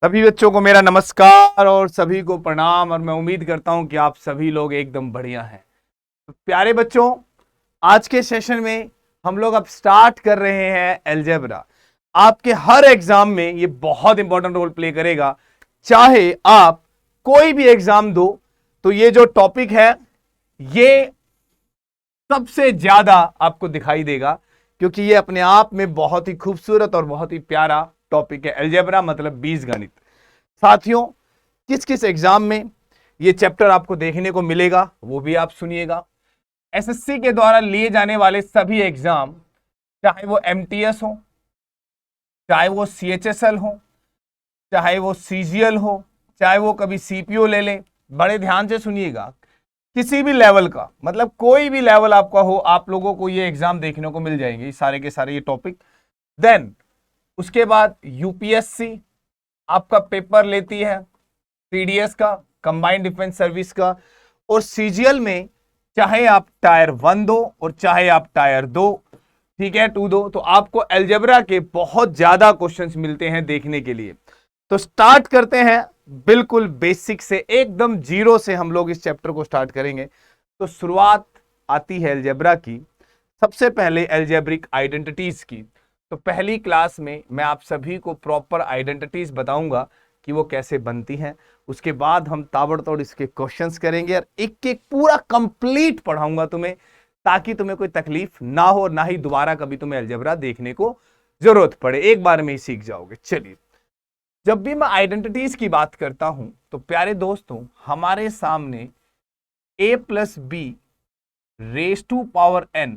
सभी बच्चों को मेरा नमस्कार और सभी को प्रणाम। और मैं उम्मीद करता हूं कि आप सभी लोग एकदम बढ़िया हैं। तो प्यारे बच्चों, आज के सेशन में हम लोग अब स्टार्ट कर रहे हैं अलजेब्रा। आपके हर एग्जाम में ये बहुत इंपॉर्टेंट रोल प्ले करेगा। चाहे आप कोई भी एग्जाम दो तो ये जो टॉपिक है ये सबसे ज्यादा आपको दिखाई देगा, क्योंकि ये अपने आप में बहुत ही खूबसूरत और बहुत ही प्यारा टॉपिक है। अलजेब्रा मतलब बीजगणित। साथियों, किस किस एग्जाम में ये चैप्टर आपको देखने को मिलेगा वो भी आप सुनिएगा। एसएससी के द्वारा लिए जाने वाले सभी एग्जाम, चाहे वो एमटीएस हो, चाहे वो सीएचएसएल हो, चाहे वो सीजीएल हो, चाहे वो कभी सीपीओ ले लें, बड़े ध्यान से सुनिएगा। किसी भी लेवल का, मतलब कोई भी लेवल आपका हो, आप लोगों को ये एग्जाम देखने को मिल जाएंगे, सारे के सारे ये टॉपिक। देन उसके बाद यूपीएससी आपका पेपर लेती है सीडीएस का, कंबाइंड डिफेंस सर्विस का। और सीजीएल में चाहे आप टायर 1 दो और चाहे आप टायर 2, ठीक है, 2 दो, तो आपको अलजेब्रा के बहुत ज्यादा क्वेश्चंस मिलते हैं देखने के लिए। तो स्टार्ट करते हैं बिल्कुल बेसिक से, एकदम जीरो से हम लोग इस चैप्टर को स्टार्ट करेंगे। तो शुरुआत आती है अलजेब्रा की सबसे पहले अलजेब्रिक आइडेंटिटीज की। तो पहली क्लास में मैं आप सभी को प्रॉपर आइडेंटिटीज बताऊंगा कि वो कैसे बनती हैं। उसके बाद हम ताबड़तोड़ इसके क्वेश्चंस करेंगे और एक एक पूरा कंप्लीट पढ़ाऊंगा तुम्हें, ताकि तुम्हें कोई तकलीफ ना हो और ना ही दोबारा कभी तुम्हें अलजेब्रा देखने को जरूरत पड़े, एक बार में ही सीख जाओगे। चलिए, जब भी मैं आइडेंटिटीज की बात करता हूं तो प्यारे दोस्तों, हमारे सामने a plus B raise to power n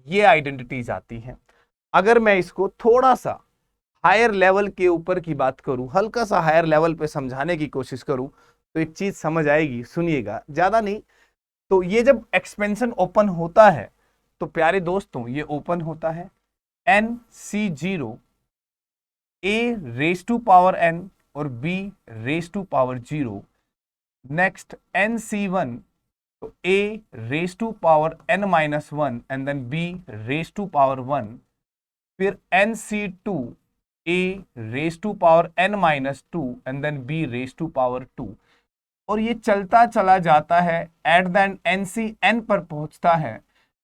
ये आइडेंटिटीज आती हैं। अगर मैं इसको थोड़ा सा हायर लेवल के ऊपर की बात करूं, हल्का सा हायर लेवल पे समझाने की कोशिश करूं, तो एक चीज समझ आएगी, सुनिएगा, ज्यादा नहीं। तो ये जब एक्सपेंशन ओपन होता है तो प्यारे दोस्तों ये ओपन होता है NC0 a raise to power n और b raise to power 0। Next NC1 तो a raise to power n minus 1 and then b raise to power 1। फिर NC2 a raise to power n minus 2 and then b raise to power 2। और ये चलता चला जाता है, at the end NCn पर पहुंचता है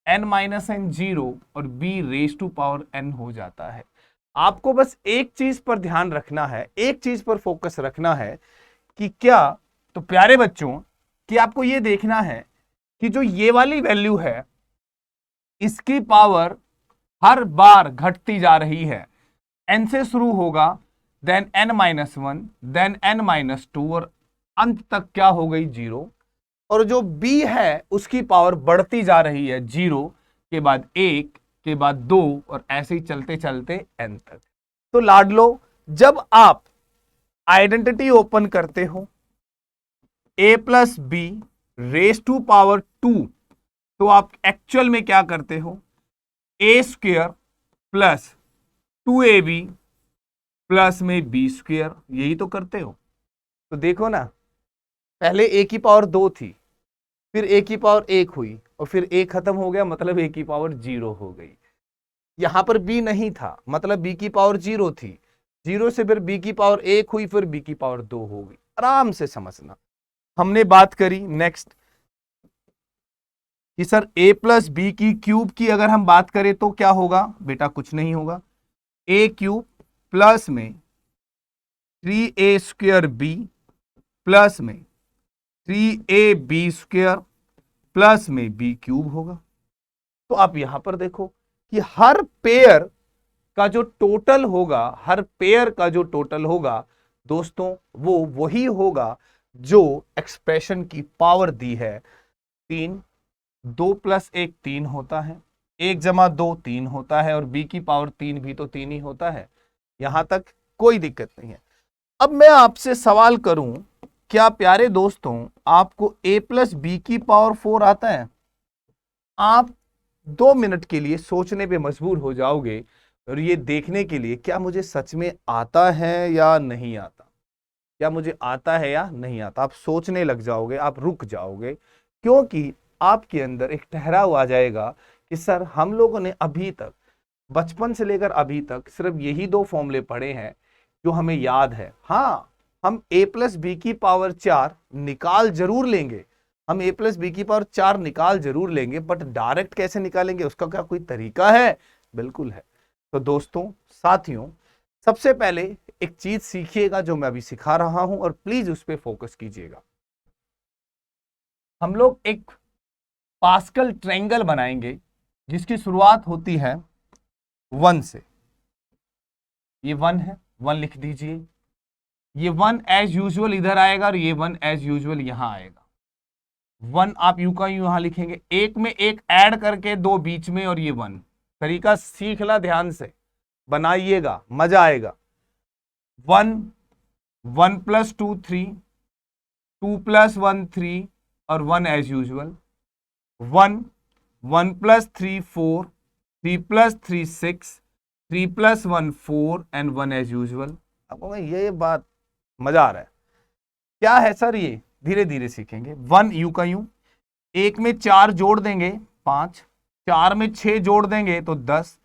n माइनस n 0 और b raise to power n हो जाता है। आपको बस एक चीज पर ध्यान रखना है, एक चीज पर फोकस रखना है कि क्या, तो प्यारे बच्चों, कि आपको ये देखना है कि जो ये वाली वैल्यू है इसकी पावर हर बार घटती जा रही है। n से शुरू होगा, then n minus 1, then n minus 2 और अंत तक क्या हो गई 0। और जो b है उसकी पावर बढ़ती जा रही है, 0 के बाद 1 के बाद 2 और ऐसे ही चलते चलते n तक। तो लाडलो, जब आप आइडेंटिटी ओपन करते हो a plus B raise to power 2, तो आप एक्चुअल में क्या करते हो, a square plus 2ab plus में b स्क्वेयर, यही तो करते हो। तो देखो ना, पहले a की पावर 2 थी, फिर a की पावर 1 हुई और फिर a खत्म हो गया, मतलब a की पावर 0 हो गई। यहां पर b नहीं था, मतलब b की पावर 0 थी, 0 से फिर b की पावर 1 हुई, फिर b की पावर 2 हो गई। आराम से समझना। हमने बात करी नेक्स्ट कि सर a प्लस बी की क्यूब की अगर हम बात करें तो क्या होगा, बेटा कुछ नहीं होगा, a क्यूब प्लस में 3a स्क्वेयर बी प्लस में 3ab स्क्वेयर प्लस में b क्यूब होगा। तो आप यहां पर देखो कि हर पेयर का जो टोटल होगा, हर पेयर का जो टोटल होगा दोस्तों, वो वही होगा जो एक्सप्रेशन की पावर दी है 3। 2 प्लस 1 3 होता है, 1 जमा 2 3 होता है, और b की पावर 3 भी तो 3 ही होता है। यहां तक कोई दिक्कत नहीं है। अब मैं आपसे सवाल करूं, क्या प्यारे दोस्तों आपको a प्लस बी की पावर 4 आता है? आप 2 मिनट के लिए सोचने पे मजबूर हो जाओगे और ये देखने के लिए क्या मुझे सच में आता है या नहीं आता, क्या मुझे आता है या नहीं आता। आप सोचने लग जाओगे, आप रुक जाओगे, क्योंकि आपके अंदर एक ठहराव आ जाएगा कि सर हम लोगों ने अभी तक, बचपन से लेकर अभी तक सिर्फ यही 2 फॉर्मूले पढ़े हैं जो हमें याद है। हाँ, हम a प्लस बी की पावर 4 निकाल जरूर लेंगे, हम a प्लस बी की पावर 4 निकाल जरूर लेंगे, बट डायरेक्ट कैसे निकालेंगे उसका क्या कोई तरीका है? बिल्कुल है। तो दोस्तों, साथियों, सबसे पहले एक चीज सीखिएगा जो मैं अभी सिखा रहा हूं, और प्लीज उस पर फोकस कीजिएगा। हम लोग एक पास्कल ट्रायंगल बनाएंगे जिसकी शुरुआत होती है 1 से। ये 1 है, 1 लिख दीजिए। ये 1 एज यूजुअल इधर आएगा और ये 1 एज यूजुअल यहां आएगा। 1 आप यू का यू यहां लिखेंगे, एक में एक ऐड करके 2 बीच में, और ये 1। तरीका सीखना, ध्यान से बनाइएगा, मजा आएगा। 1 1 प्लस 2 3, 2 प्लस 1 3, और 1 as usual. 1 1 plus 3 4, 3 plus 3 6, 3 plus 1 4, and 1 as usual. आपको ये बात मजा आ रहा है? क्या है सर ये? धीरे धीरे सीखेंगे। 1 यू का यू, एक में 4 जोड़ देंगे 5, 4 में 6 जोड़ देंगे तो 10,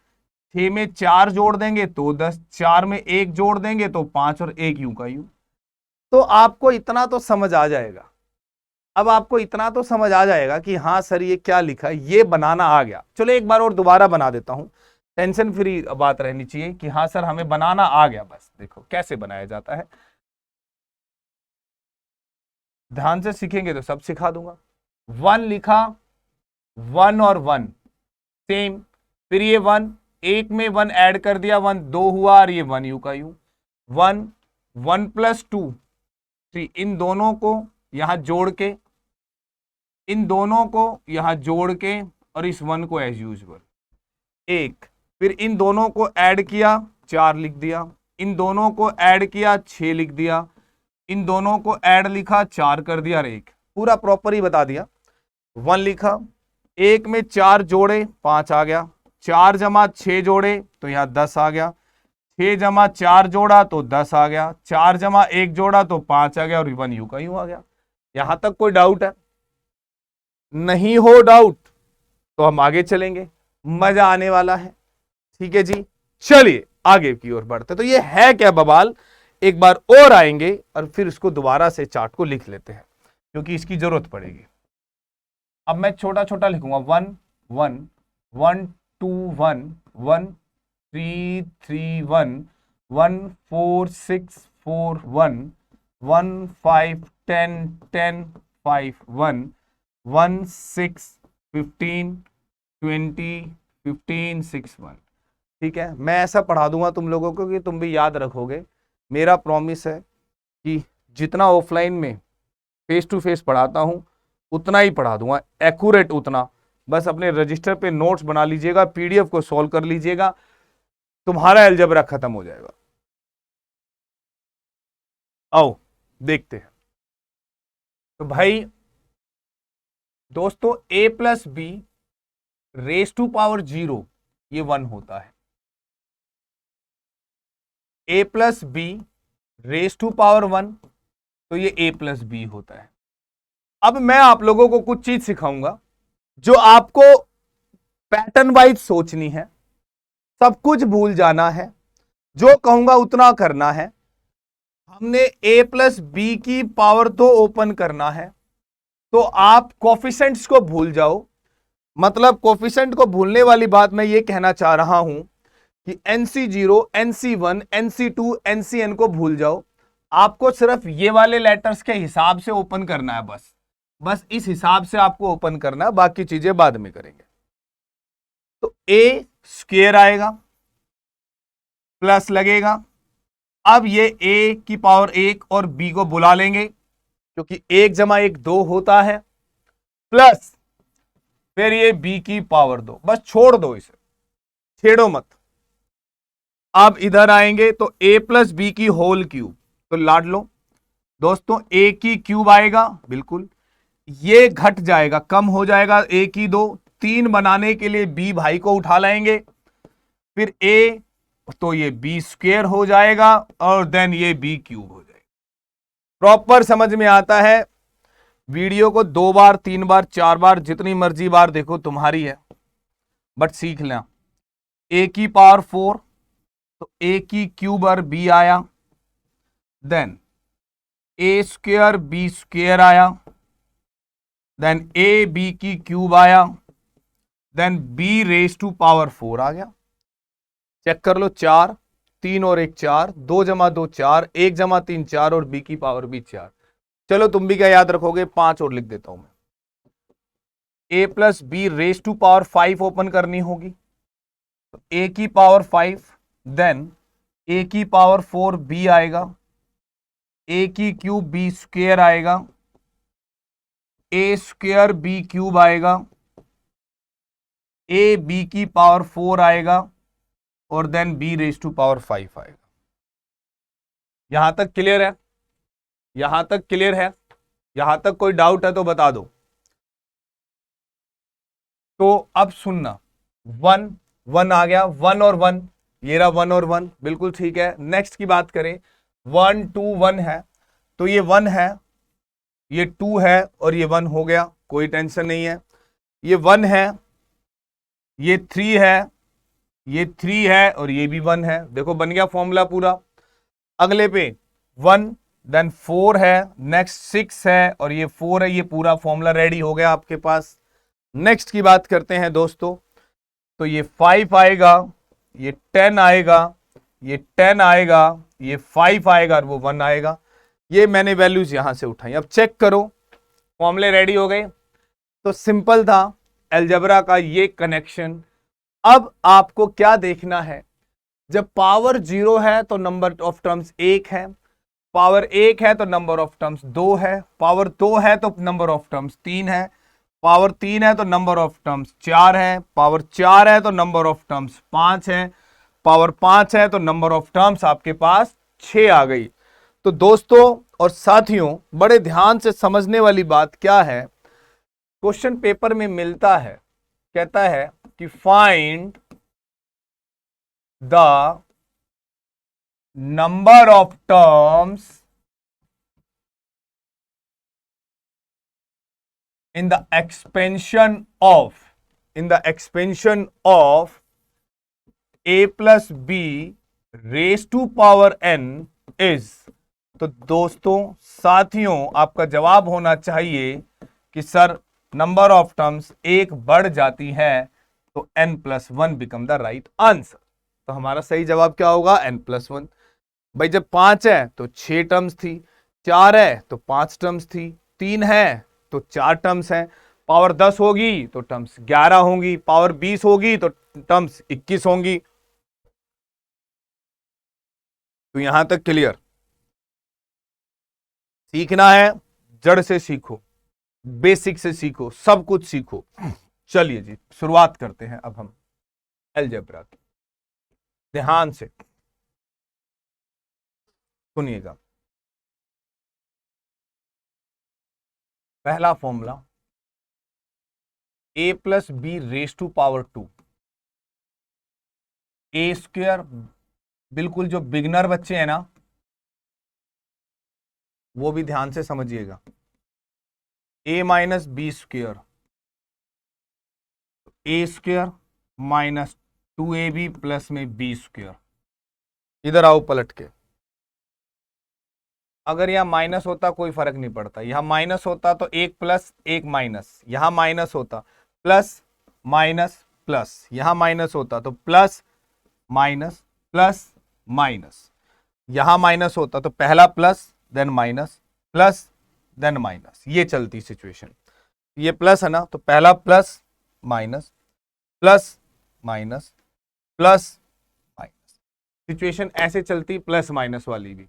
6 में 4 जोड़ देंगे तो 10, 4 में 1 जोड़ देंगे तो 5, और 1 यू का यू। तो आपको इतना तो समझ आ जाएगा। अब आपको इतना तो समझ आ जाएगा कि हाँ सर ये क्या लिखा है, ये बनाना आ गया। चलो एक बार और दोबारा बना देता हूं, टेंशन फ्री बात रहनी चाहिए कि हाँ सर हमें बनाना आ गया। बस देखो कैसे बनाया जाता है, ध्यान से सीखेंगे तो सब सिखा दूंगा। 1 लिखा, 1 और 1 सेम, फिर ये 1, एक में 1 ऐड कर दिया, 1 2 हुआ, और ये 1 यू का यू। 1 1 प्लस 2 3, इन दोनों को यहां जोड़ के, इन दोनों को यहां जोड़ के, और इस 1 को एज यूजुअल 1, फिर इन दोनों को ऐड किया 4 लिख दिया, इन दोनों को ऐड किया 6 लिख दिया, इन दोनों को ऐड लिखा 4 कर दिया, और 1 पूरा प्रॉपर ही बता दिया। 1 लिखा, एक में 4 जोड़े 5 आ गया, 4 जमा 6 जोड़े तो यहां 10 आ गया, 6 जमा 4 जोड़ा तो 10 आ गया, 4 जमा 1 जोड़ा तो 5 आ गया, और 1 यू का यू आ गया। यहां तक कोई डाउट है? नहीं हो डाउट तो हम आगे चलेंगे, मजा आने वाला है। ठीक है जी, चलिए आगे की ओर बढ़ते। तो ये है क्या बवाल, एक बार और आएंगे और फिर इसको दोबारा से चार्ट को लिख लेते हैं क्योंकि इसकी जरूरत पड़ेगी। अब मैं छोटा छोटा लिखूंगा, 1 1 1 2 1 1 3 3 1 1 4 6 4 1 1 5 10 10 5 1 1 6 15 20 15 6 1। ठीक है, मैं ऐसा पढ़ा दूंगा तुम लोगों को कि तुम भी याद रखोगे। मेरा प्रॉमिस है कि जितना ऑफलाइन में फेस टू फेस पढ़ाता हूं उतना ही पढ़ा दूंगा, एक्यूरेट उतना। बस अपने रजिस्टर पे नोट्स बना लीजिएगा, पीडीएफ को सॉल्व कर लीजिएगा, तुम्हारा अलजेब्रा खत्म हो जाएगा। आओ देखते हैं। तो भाई दोस्तों, a plus B raise to power 0 ये 1 होता है। a plus B raise to power 1 तो ये a प्लस बी होता है। अब मैं आप लोगों को कुछ चीज सिखाऊंगा जो आपको पैटर्न वाइज सोचनी है, सब कुछ भूल जाना है, जो कहूंगा उतना करना है। हमने a प्लस बी की पावर तो ओपन करना है, तो आप कोफिशिएंट्स को भूल जाओ। मतलब कोफिशिएंट को भूलने वाली बात मैं ये कहना चाह रहा हूं कि NC0, NC1, NC2, NCN को भूल जाओ। आपको सिर्फ ये वाले लेटर्स के हिसाब से ओपन करना है, बस इस हिसाब से आपको ओपन करना है, बाकी चीजें बाद में करेंगे। तो a स्क्वायर आएगा, प्लस लगेगा। अब ये a की पावर 1 और b को बुला लेंगे क्योंकि 1 जमा 1 2 होता है, प्लस फिर ये b की पावर 2। बस छोड़ दो इसे, छेड़ो मत। अब इधर आएंगे तो a प्लस बी की होल क्यूब, तो लाड लो दोस्तों, a की क्यूब आएगा, बिल्कुल ये घट जाएगा, कम हो जाएगा, a की 2, 3 बनाने के लिए b भाई को उठा लाएंगे, फिर a तो ये b स्क्वायर हो जाएगा, और देन ये b क्यूब हो जाएगा। प्रॉपर समझ में आता है? वीडियो को 2 बार 3 बार 4 बार जितनी मर्जी बार देखो, तुम्हारी है, बट सीख लेना। a की पावर 4 तो a की क्यूब और b आया, then A square B square आया, देन ए बी की क्यूब आया, then B raise to power 4 आ गया। चेक कर लो, 4, 3 और 1 4, 2 जमा 2 4, 1 जमा 3 4 और बी की पावर भी 4। चलो तुम भी क्या याद रखोगे, 5 और लिख देता हूं मैं। A plus B raise to power 5 open करनी होगी, तो ए की पावर 5, देन ए की पावर 4 बी आएगा, ए की क्यूब बी स्क्वायर आएगा, ए स्क्वायर बी क्यूब आएगा, ए बी की पावर 4 आएगा और then B raise to power 5 आएगा। यहां तक क्लियर है? यहां तक क्लियर है? यहां तक कोई डाउट है तो बता दो। तो अब सुनना, 1 1 आ गया, 1 और 1, ये रहा 1 और 1, बिल्कुल ठीक है। नेक्स्ट की बात करें, 1 2 1 है, तो ये 1 है, ये 2 है और ये 1 हो गया, कोई टेंशन नहीं है। ये 1 है, ये 3 है, ये 3 है और ये भी 1 है। देखो बन गया फॉर्मूला पूरा। अगले पे 1 देन 4 है, नेक्स्ट 6 है और ये 4 है, ये पूरा फॉर्मूला रेडी हो गया आपके पास। नेक्स्ट की बात करते हैं दोस्तों, तो ये 5 आएगा, ये 10 आएगा, ये 10 आएगा, ये 5 आएगा और वो 1 आएगा। ये मैंने वैल्यूज यहां से उठाई। अब चेक करो, फॉर्मूले रेडी हो गए। तो सिंपल था अलजेब्रा का ये कनेक्शन। अब आपको क्या देखना है, जब पावर 0 है तो नंबर ऑफ टर्म्स 1 है, पावर 1 है तो नंबर ऑफ टर्म्स 2 है, पावर 2 है तो नंबर ऑफ टर्म्स 3 है, पावर 3 है तो नंबर ऑफ टर्म्स 4 है, पावर 4 है तो नंबर ऑफ टर्म्स 5 है, पावर 5 है तो नंबर ऑफ टर्म्स आपके पास 6 आ गई। तो दोस्तों और साथियों, बड़े ध्यान से समझने वाली बात क्या है, क्वेश्चन पेपर में मिलता है, कहता है कि find the number of terms in the expansion of a plus b raised to power n is। तो दोस्तों साथियों, आपका जवाब होना चाहिए कि सर नंबर ऑफ टर्म्स एक बढ़ जाती है तो n+1 become the right answer. तो हमारा सही जवाब क्या होगा, n+1। भाई जब 5 है तो 6 टर्म्स थी, 4 है तो 5 टर्म्स थी, 3 है तो 4 टर्म्स हैं, पावर 10 होगी तो टर्म्स 11 होंगी, पावर 20 होगी तो टर्म्स 21 होंगी। तो यहां तक क्लियर? सीखना है, जड़ से सीखो, बेसिक से सीखो, सब कुछ सीखो। चलिए जी शुरुआत करते हैं अब हम अलजेब्रा की। ध्यान से सुनिएगा। पहला formula a plus B raise to power 2, A square, बिल्कुल जो बिगनर बच्चे हैं ना वो भी ध्यान से समझिएगा, a minus B square, A square minus 2ab plus में बी स्क्वायर। इधर आओ पलट के, अगर यहां माइनस होता कोई फर्क नहीं पड़ता, यहां माइनस होता तो 1 प्लस 1 माइनस, यहां माइनस होता प्लस माइनस प्लस, यहां माइनस होता तो प्लस माइनस प्लस माइनस, यहां माइनस होता तो पहला plus then minus plus then minus, ये चलती सिचुएशन। ये प्लस है ना, तो पहला plus minus plus minus plus minus, situation ऐसे चलती प्लस माइनस वाली भी।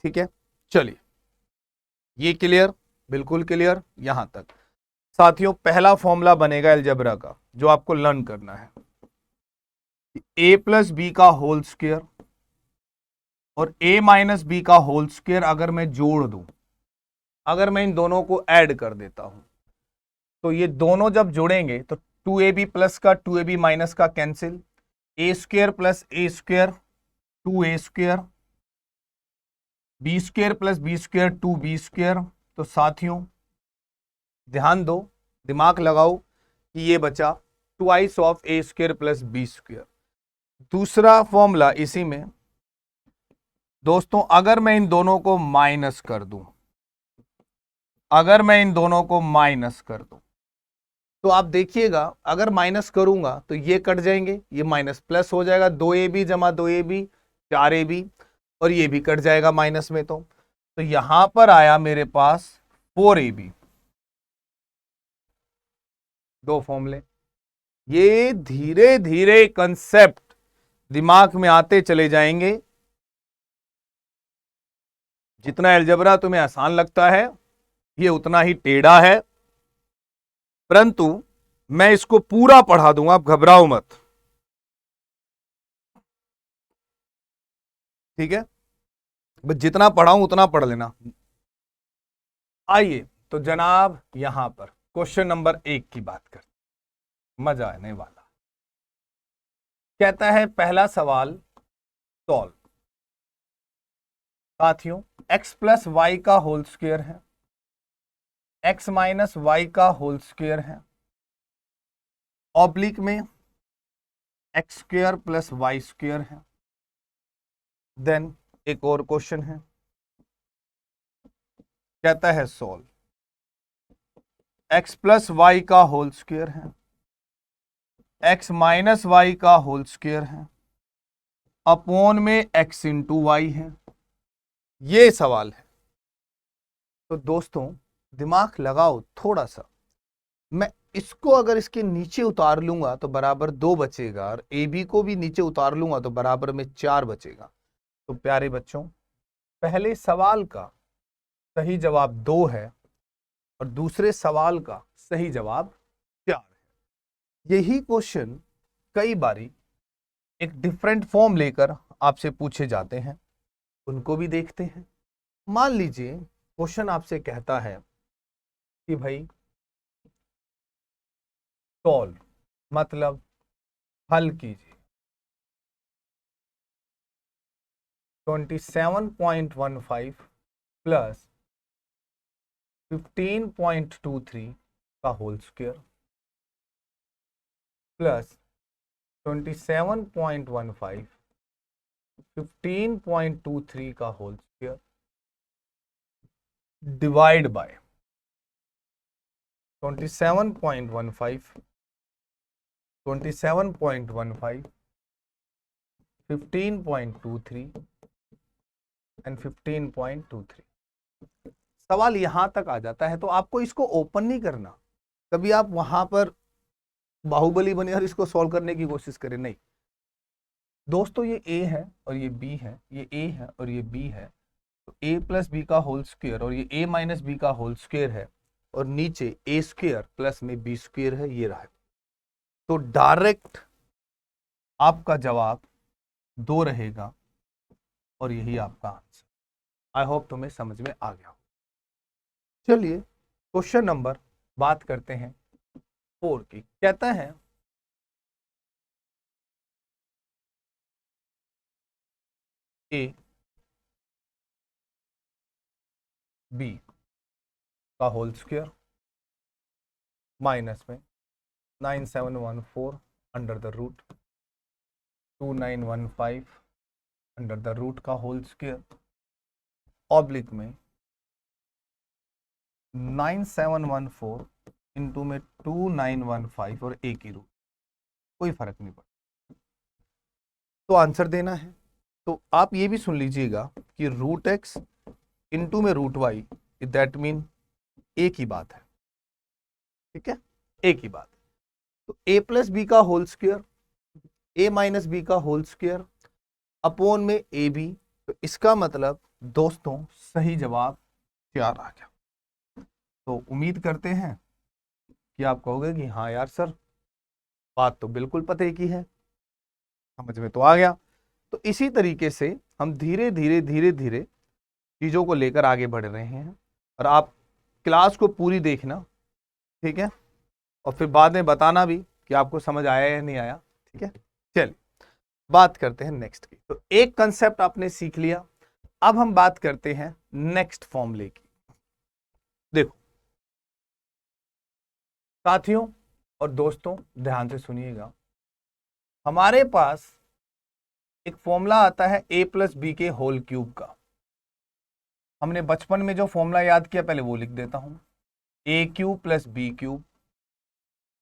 ठीक है, चलिए ये क्लियर, बिल्कुल क्लियर यहां तक। साथियों पहला फॉर्मूला बनेगा अलजेब्रा का जो आपको लर्न करना है, a प्लस बी का होल स्क्वायर और a माइनस बी का होल स्क्वायर अगर मैं जोड़ दूं, अगर मैं इन दोनों को ऐड कर देता हूं, तो ये दोनों जब जुड़ेंगे तो 2ab प्लस का 2ab माइनस का cancel, a square plus a square 2a square, B square plus B square 2b square. तो साथियों ध्यान दो, दिमाग लगाओ कि ये बचा twice of A square plus B square. दूसरा फॉर्मूला इसी में दोस्तों अगर मैं इन दोनों को माइनस कर दूं, अगर मैं इन दोनों को माइनस कर दूं तो आप देखिएगा, अगर माइनस करूंगा तो ये कट जाएंगे, ये माइनस प्लस हो जाएगा, 2ab जमा 2ab 4ab, और ये भी कट जाएगा माइनस में। तो यहां पर आया मेरे पास 4ab। दो फॉर्मूले, ये धीरे धीरे कंसेप्ट दिमाग में आते चले जाएंगे। जितना अलजेब्रा तुम्हें आसान लगता है ये उतना ही टेढ़ा है, परंतु मैं इसको पूरा पढ़ा दूंगा, आप घबराओ मत, ठीक है। बस जितना पढ़ाऊं उतना पढ़ लेना। आइए तो जनाब यहां पर क्वेश्चन नंबर 1 की बात करते, मजा आने वाला। कहता है पहला सवाल सॉल्व। साथियों x प्लस वाई का होल स्क्वायर है, x माइनस वाई का होल स्क्वायर है, ऑब्लिक में X square plus Y square है। देन एक और क्वेश्चन है, कहता है सॉल्व। x प्लस वाई का होल स्क्वायर है, x माइनस वाई का होल स्क्वायर है, अपॉन में x इंटू वाई है। ये सवाल है। तो दोस्तों दिमाग लगाओ थोड़ा सा। मैं इसको अगर इसके नीचे उतार लूंगा तो बराबर 2 बचेगा, और ए बी को भी नीचे उतार लूंगा तो बराबर में 4 बचेगा। तो प्यारे बच्चों पहले सवाल का सही जवाब 2 है और दूसरे सवाल का सही जवाब 4 है। यही क्वेश्चन कई बारी एक डिफरेंट फॉर्म लेकर आपसे पूछे जाते हैं, उनको भी देखते हैं। मान लीजिए क्वेश्चन आपसे कहता है कि भाई सॉल्व मतलब हल कीजिए 27.15 प्लस 15.23 का होल स्क्वायर प्लस 27.15 15.23 का whole square divide by 27.15 27.15 15.23 and 15.23। सवाल यहां तक आ जाता है तो आपको इसको ओपन नहीं करना। कभी आप वहां पर बाहुबली बने और इसको सॉल्व करने की कोशिश करें, नहीं दोस्तों। ये a है और ये b है, ये a है और ये b है। तो a प्लस बी का होल स्क्वायर और ये a माइनस बी का होल स्क्वायर है, और नीचे a स्क्वायर प्लस में b स्क्वायर है, ये रहा। तो डायरेक्ट आपका जवाब 2 रहेगा और यही आपका आंसर। आई होप तुम्हें समझ में आ गया। चलिए क्वेश्चन नंबर बात करते हैं 4 की। कहता है a b का होल स्क्वायर माइनस में 9714 under the root 2915 under the root का होल स्क्वायर ऑब्लिक में 9714 इंटू में 2915 और एक ही रूट, कोई फर्क नहीं पड़ता। तो आंसर देना है। तो आप ये भी सुन लीजिएगा कि रूट एक्स इंटू में रूट वाई, दैट मीन एक ही बात है, ठीक है, एक ही बात। तो a प्लस बी का whole square, a minus B का होल स्क्वायर अपॉन में ए बी। तो इसका मतलब दोस्तों सही जवाब 4 आ गया। तो उम्मीद करते हैं कि आप कहोगे कि हाँ यार सर बात तो बिल्कुल पते की है, समझ में तो आ गया। तो इसी तरीके से हम धीरे धीरे धीरे धीरे चीज़ों को लेकर आगे बढ़ रहे हैं, और आप क्लास को पूरी देखना, ठीक है, और फिर बाद में बताना भी कि आपको समझ आया या नहीं आया, ठीक है। चलिए बात करते हैं नेक्स्ट की। तो एक कंसेप्ट आपने सीख लिया, अब हम बात करते हैं नेक्स्ट फॉर्मूले की। देखो साथियों और दोस्तों ध्यान से सुनिएगा, हमारे पास एक फॉर्मूला आता है a प्लस बी के होल क्यूब का। हमने बचपन में जो फॉर्मूला याद किया पहले वो लिख देता हूं, A cube plus B cube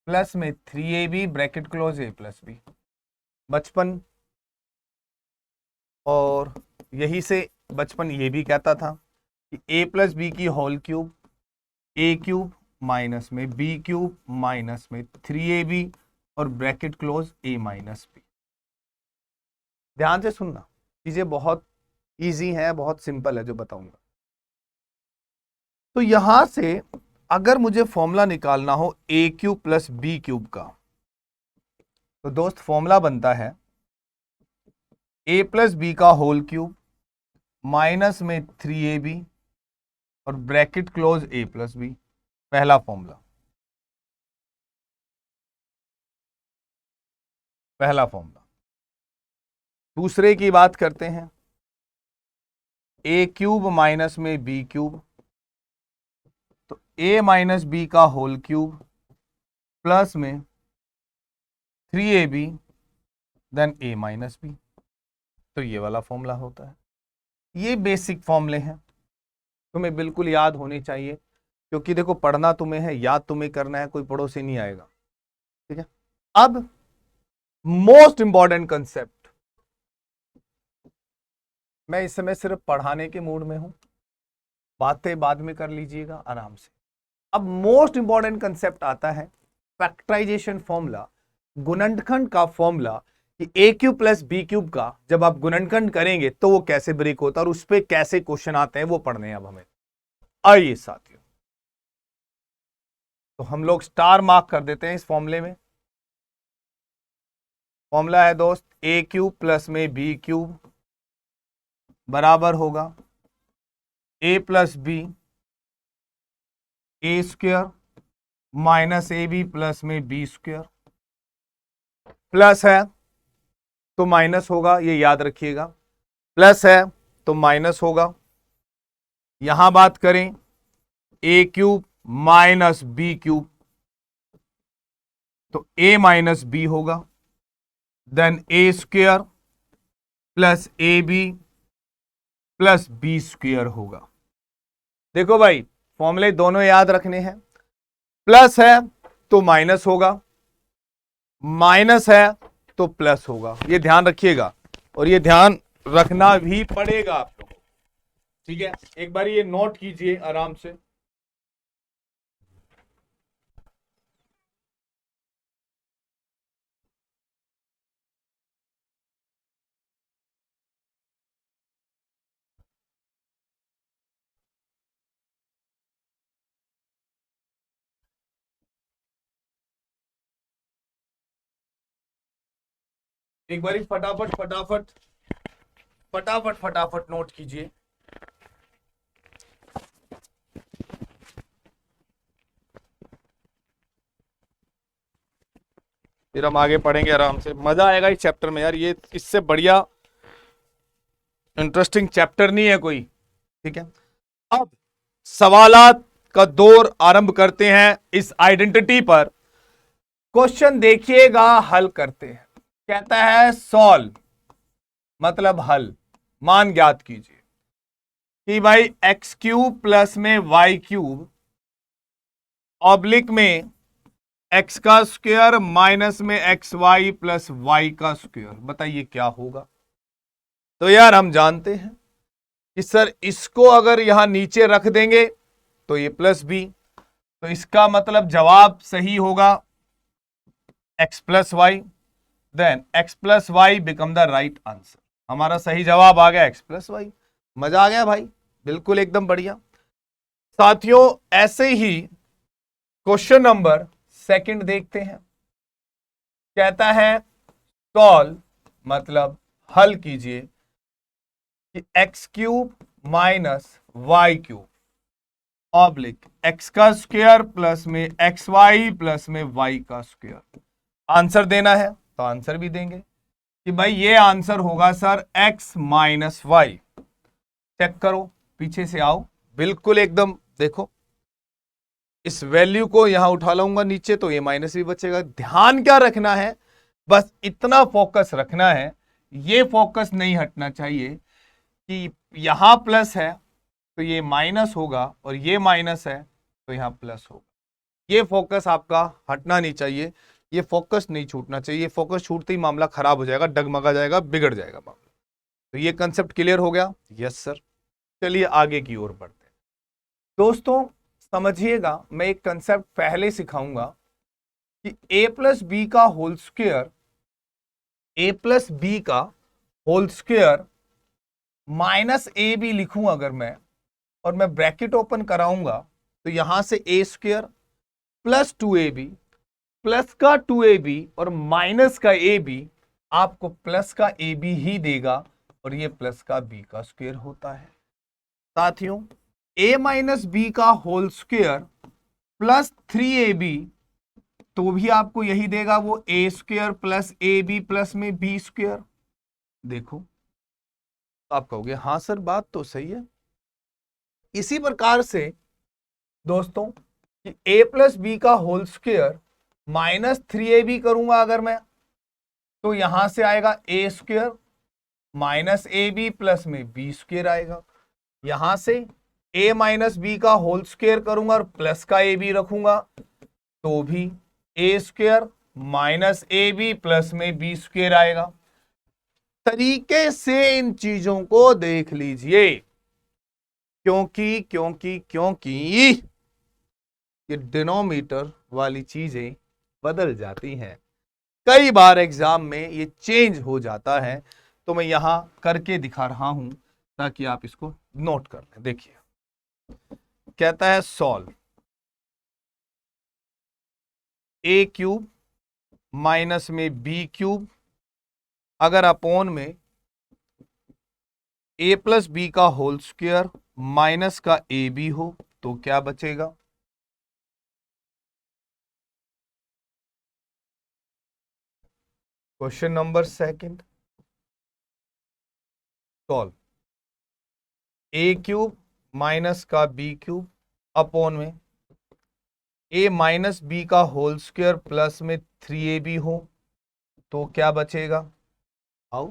plus में 3ab bracket close a plus B. बचपन, और यही से बचपन ये भी कहता था कि a प्लस बी की whole cube, A cube minus में बी क्यूब माइनस में 3ab और bracket close a minus B. ध्यान से सुनना, चीजें बहुत इजी हैं, बहुत सिंपल है जो बताऊंगा। तो यहां से अगर मुझे फॉर्मूला निकालना हो A cube plus B cube का, तो दोस्त फॉर्मूला बनता है ए प्लस बी का होल क्यूब माइनस में 3ab और bracket close a plus B. पहला फॉर्मूला, पहला फॉर्मूला। दूसरे की बात करते हैं, ए क्यूब माइनस में बी क्यूब, तो a माइनस बी का होल क्यूब प्लस में 3ab then a minus B. तो ये वाला फॉर्मूला होता है। ये बेसिक फॉर्मूले हैं, तुम्हें बिल्कुल याद होने चाहिए, क्योंकि देखो पढ़ना तुम्हें है, याद तुम्हें करना है, कोई पड़ोसी नहीं आएगा। ठीक है, अब मोस्ट इंपॉर्टेंट कंसेप्ट, मैं इस समय सिर्फ पढ़ाने के मूड में हूं, बातें बाद में कर लीजिएगा आराम से। अब मोस्ट इंपॉर्टेंट कंसेप्ट आता है फैक्टराइजेशन फॉर्मूला, गुणनखंड का फॉर्मूला, कि ए क्यूब प्लस बी क्यूब का जब आप गुणनखंड करेंगे तो वो कैसे ब्रेक होता है और उस पर कैसे क्वेश्चन आते हैं वो पढ़ने हैं अब हमें। आइए साथियों, तो हम लोग स्टार मार्क कर देते हैं इस फॉर्मूले में। फॉर्मूला है दोस्त, ए क्यूब प्लस में बी क्यूब बराबर होगा A plus B A square minus A B plus में बी स्क्वायर, प्लस है तो माइनस होगा, ये याद रखिएगा, प्लस है तो माइनस होगा। यहां बात करें A cube minus B cube, तो a माइनस बी होगा, then A square plus A B plus B square होगा। देखो भाई, फॉर्मूले दोनों याद रखने हैं, प्लस है तो माइनस होगा, माइनस है तो प्लस होगा, ये ध्यान रखिएगा और ये ध्यान रखना भी पड़ेगा आप लोगों को। ठीक है, एक बार ये नोट कीजिए आराम से। एक बार फटाफट फटाफट फटाफट फटाफट नोट कीजिए। फिर हम आगे पढ़ेंगे आराम से, मजा आएगा इस चैप्टर में यार, ये इससे बढ़िया इंटरेस्टिंग चैप्टर नहीं है कोई। ठीक है, अब सवालात का दौर आरंभ करते हैं इस आइडेंटिटी पर। क्वेश्चन देखिएगा, हल करते हैं। कहता है सॉल्व मतलब हल, मान ज्ञात कीजिए कि भाई एक्स क्यूब प्लस में वाई क्यूब ऑब्लिक में एक्स का स्क्वायर माइनस में एक्स वाई प्लस वाई का स्क्वायर, बताइए क्या होगा। तो यार हम जानते हैं कि सर इसको अगर यहां नीचे रख देंगे तो ये प्लस बी, तो इसका मतलब जवाब सही होगा X plus Y, then X plus Y become the right answer. हमारा सही जवाब आ गया एक्स प्लस वाई। मजा आ गया भाई, बिल्कुल एकदम बढ़िया। साथियों ऐसे ही क्वेश्चन नंबर सेकंड देखते हैं। कहता है सॉल्व मतलब हल कीजिए कि X cube minus Y cube oblique X का स्क्वायर प्लस में एक्स वाई प्लस में वाई का स्क्वायर। आंसर देना है तो आंसर भी देंगे कि भाई ये आंसर होगा sir X minus Y. Check करो, पीछे से आओ, बिल्कुल एकदम देखो, इस वैल्यू को यहां उठा लाऊंगा नीचे तो ये माइनस भी बचेगा। ध्यान क्या रखना है, बस इतना फोकस रखना है, ये फोकस नहीं हटना चाहिए कि यहां प्लस है तो ये माइनस होगा और ये माइनस है तो यहां प्लस होगा। ये फोकस आपका हटना नहीं चाहिए, ये फोकस नहीं छूटना चाहिए। ये फोकस छूटते ही मामला खराब हो जाएगा, डगमगा जाएगा, बिगड़ जाएगा मामला। तो ये कंसेप्ट क्लियर हो गया? Yes sir. चलिए आगे की ओर बढ़ते हैं। दोस्तों समझिएगा, मैं एक कंसेप्ट पहले सिखाऊंगा कि ए प्लस बी का whole square, A plus B का whole square minus A B लिखूं अगर मैं, और मैं ब्रैकेट ओपन कराऊंगा तो यहां से ए स्क्वायर प्लस 2ab प्लस का 2ab और माइनस का ab आपको प्लस का ab ही देगा, और ये प्लस का b का स्क्वायर होता है। साथियों a माइनस बी का होल स्क्वायर प्लस 3ab तो भी आपको यही देगा, वो a square plus ab plus में b स्क्वायर। देखो आप कहोगे हाँ सर बात तो सही है। इसी प्रकार से दोस्तों कि a प्लस बी का होल स्क्वायर माइनस 3ab करूंगा अगर मैं, तो यहां से आएगा A square minus A B plus में बी स्क्वायर आएगा। यहां से a माइनस बी का होल स्क्वायर करूंगा और प्लस का ए बी रखूंगा तो भी A square minus A B plus में बी स्क्वायर आएगा। तरीके से इन चीजों को देख लीजिए, क्योंकि क्योंकि क्योंकि ये डिनोमीटर वाली चीजें बदल जाती हैं, कई बार एग्जाम में ये चेंज हो जाता है। तो मैं यहां करके दिखा रहा हूं ताकि आप इसको नोट कर लें। देखिए कहता है सॉल्व ए क्यूब माइनस में बी क्यूब, अगर अपोन में ए प्लस बी का होल स्क्वायर माइनस का ए बी हो तो क्या बचेगा? क्वेश्चन नंबर सेकंड, सॉल्व ए क्यूब माइनस का बी क्यूब अपॉन में ए माइनस बी का होल स्क्वायर प्लस में 3ab हो तो क्या बचेगा? आओ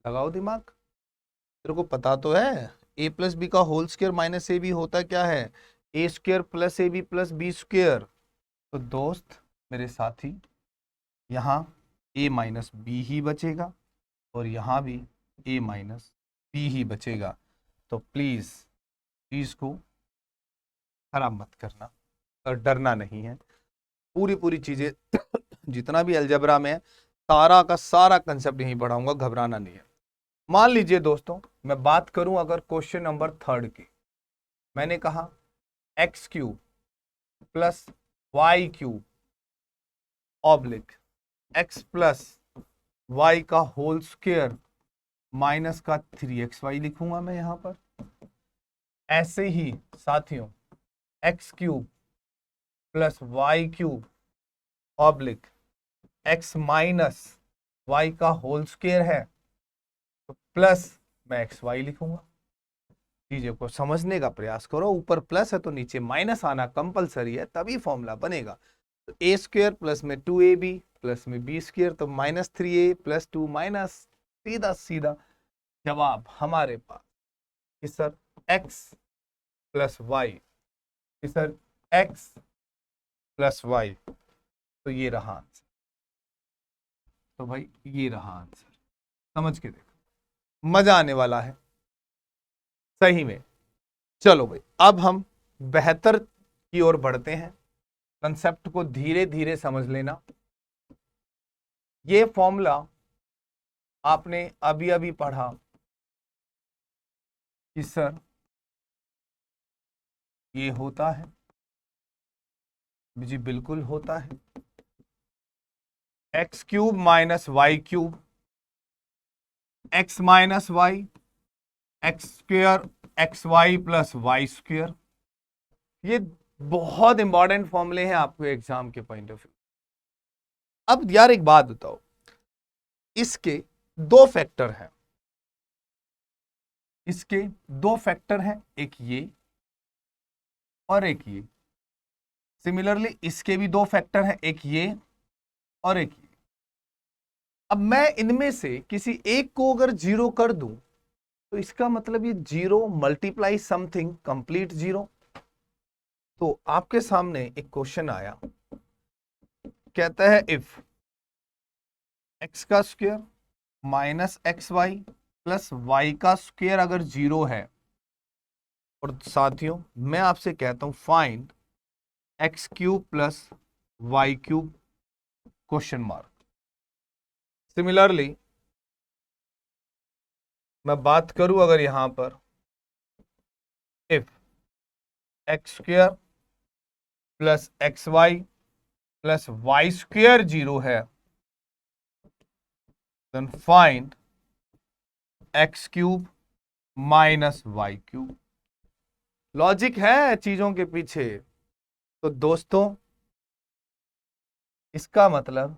लगाओ दिमाग, तेरे को पता तो है ए प्लस बी का whole square minus A B होता क्या है? A square plus A B plus B square. तो दोस्त मेरे साथी यहां ए माइनस बी ही बचेगा और यहां भी ए माइनस बी ही बचेगा। तो प्लीज चीज को खराब मत करना और डरना नहीं है। पूरी पूरी चीजें जितना भी अलजबरा में है, सारा का सारा कंसेप्ट यहीं पढ़ाऊंगा, घबराना नहीं है। मान लीजिए दोस्तों मैं बात करूं अगर क्वेश्चन नंबर थर्ड की, मैंने कहा X cube plus Y cube oblique X plus Y का होल स्क्वायर माइनस का 3xy लिखूंगा मैं यहां पर। ऐसे ही साथियों X cube plus Y cube oblique X minus Y का होल स्क्वायर है तो प्लस मैं एक्स वाई लिखूंगा। चीजों को समझने का प्रयास करो, ऊपर प्लस है तो नीचे माइनस आना कंपलसरी है, तभी फॉर्मूला बनेगा। तो ए स्क्वायर प्लस में 2ab प्लस में बी स्क्वायर तो माइनस 3a प्लस 2 माइनस, सीधा सीधा जवाब हमारे पास कि सर x प्लस वाई, कि सर x प्लस वाई। तो ये रहा आंसर। तो भाई ये रहा आंसर, समझ के देखो, मजा आने वाला है सही में। चलो भाई अब हम बेहतर की ओर बढ़ते हैं, कंसेप्ट को धीरे धीरे समझ लेना। ये फॉर्मूला आपने अभी अभी पढ़ा कि सर ये होता है, जी बिल्कुल होता है, X cube minus Y cube X minus Y X square X Y plus Y square. ये बहुत इंपॉर्टेंट फॉर्मूले हैं आपको एग्जाम के पॉइंट ऑफ व्यू। अब यार एक बात बताओ, इसके दो फैक्टर हैं, इसके दो फैक्टर हैं, एक ये और एक ये। सिमिलरली इसके भी दो फैक्टर हैं, एक ये और एक ये। अब मैं इनमें से किसी एक को अगर जीरो कर दूं तो इसका मतलब ये zero multiply something complete zero. तो आपके सामने एक क्वेश्चन आया, कहता है इफ एक्स का square minus X Y plus Y का स्क्वायर अगर जीरो है, और साथियों मैं आपसे कहता हूं find X cube plus Y cube question mark. Similarly मैं बात करूं अगर यहां पर if X square plus X Y plus Y square zero है, then find X cube minus Y cube. Logic है चीजों के पीछे। तो दोस्तों इसका मतलब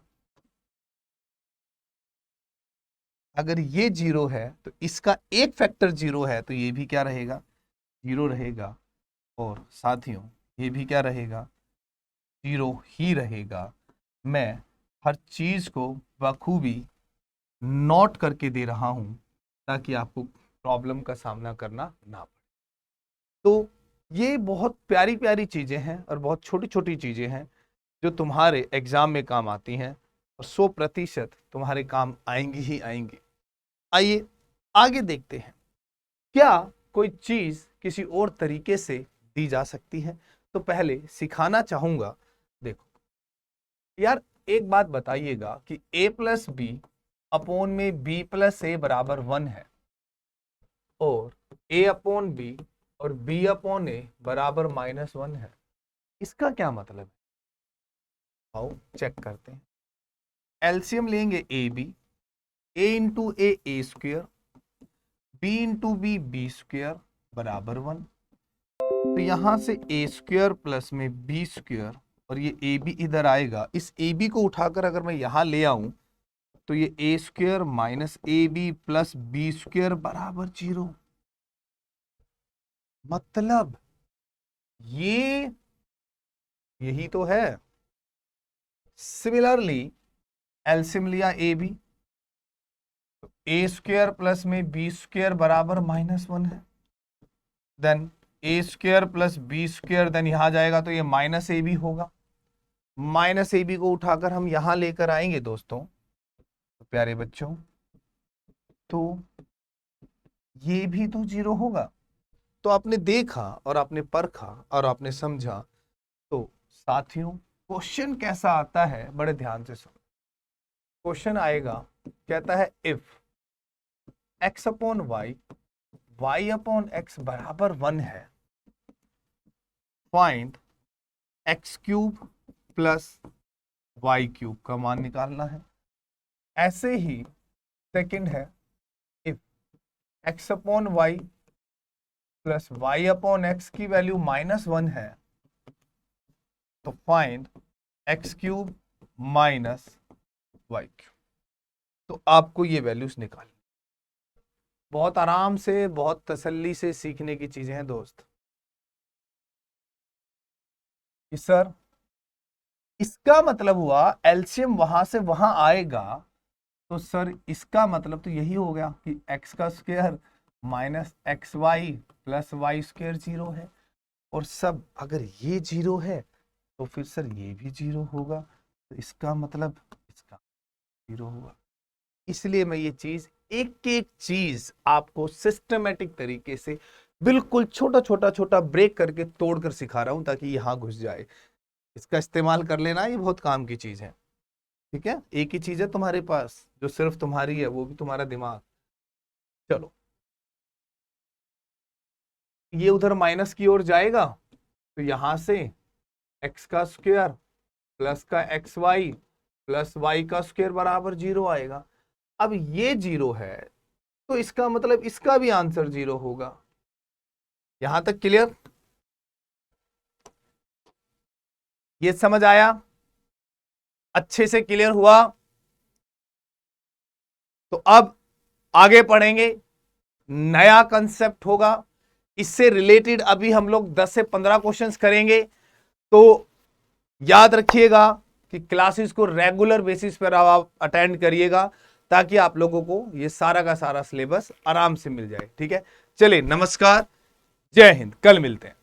अगर ये जीरो है तो इसका एक फैक्टर जीरो है, तो ये भी क्या रहेगा, जीरो रहेगा। और साथियों ये भी क्या रहेगा, जीरो ही रहेगा। मैं हर चीज को बखूबी नोट करके दे रहा हूं ताकि आपको प्रॉब्लम का सामना करना ना पड़े। तो ये बहुत प्यारी प्यारी चीजें हैं और बहुत छोटी छोटी चीजें हैं जो तुम्हारे एग्जाम में काम आती हैं और 100% तुम्हारे काम आएंगी ही आएंगी। आइए आगे देखते हैं, क्या कोई चीज किसी और तरीके से दी जा सकती है। तो पहले सिखाना चाहूंगा, देखो यार एक बात बताइएगा कि a प्लस बी अपॉन में b प्लस ए बराबर 1 है और a अपॉन बी और b अपॉन ए बराबर -1 है, इसका क्या मतलब है? आओ चेक करते हैं। एलसीएम लेंगे A B, A into A square, B into B square बराबर 1। तो यहां से ए स्क्वेयर प्लस में बी स्क्वेयर और ये ए बी इधर आएगा। इस ए बी को उठाकर अगर मैं यहां ले आऊं तो ये A square minus A B plus B square बराबर 0। मतलब ये यही तो है। सिमिलरली एलसीएम लिया ए बी, तो ए स्क्वेयर प्लस में बी स्क्वेयर बराबर -1 है। Then A square plus B square, then यहां जाएगा तो ये माइनस ए बी होगा। माइनस ए बी को उठाकर हम यहां लेकर आएंगे दोस्तों, तो प्यारे बच्चों तो ये भी तो 0 होगा। तो आपने देखा और आपने परखा और आपने समझा। तो साथियों क्वेश्चन कैसा आता है, बड़े ध्यान से सुनो। क्वेश्चन आएगा, कहता है if X upon Y, Y upon X बराबर 1 है, find X cube plus Y cube का मान निकालना है। ऐसे ही सेकंड है, if X upon Y plus Y upon X की वैल्यू -1 है, तो find X cube minus Y cube. तो आपको ये वैल्यूज निकालनी, बहुत आराम से बहुत तसल्ली से सीखने की चीजें हैं दोस्त। कि सर इसका मतलब हुआ एलसीएम वहां से वहां आएगा, तो सर इसका मतलब तो यही हो गया कि एक्स का square minus X Y plus Y square 0 है। और सब अगर ये 0 है तो फिर सर ये भी 0 होगा, तो इसका मतलब इसका 0 होगा। इसलिए मैं ये चीज एक एक चीज आपको सिस्टमेटिक तरीके से बिल्कुल छोटा छोटा छोटा ब्रेक करके तोड़कर सिखा रहा हूं ताकि यहां घुस जाए। इसका इस्तेमाल कर लेना, ये बहुत काम की चीज है। ठीक है, एक ही चीज है तुम्हारे पास जो सिर्फ तुम्हारी है, वो भी तुम्हारा दिमाग। चलो ये उधर माइनस की ओर जाएगा, तो यहां से एक्स का स्क्वायर प्लस का एक्स वाई प्लस वाई का स्क्वायर बराबर 0 आएगा। अब ये 0 है तो इसका मतलब इसका भी आंसर 0 होगा। यहां तक क्लियर? ये समझ आया? अच्छे से क्लियर हुआ? तो अब आगे पढ़ेंगे, नया कंसेप्ट होगा, इससे रिलेटेड अभी हम लोग 10 से 15 क्वेश्चंस करेंगे। तो याद रखिएगा कि क्लासेस को रेगुलर बेसिस पर आप अटेंड करिएगा, ताकि आप लोगों को ये सारा का सारा सिलेबस आराम से मिल जाए। ठीक है, चलिए नमस्कार, जय हिंद, कल मिलते हैं।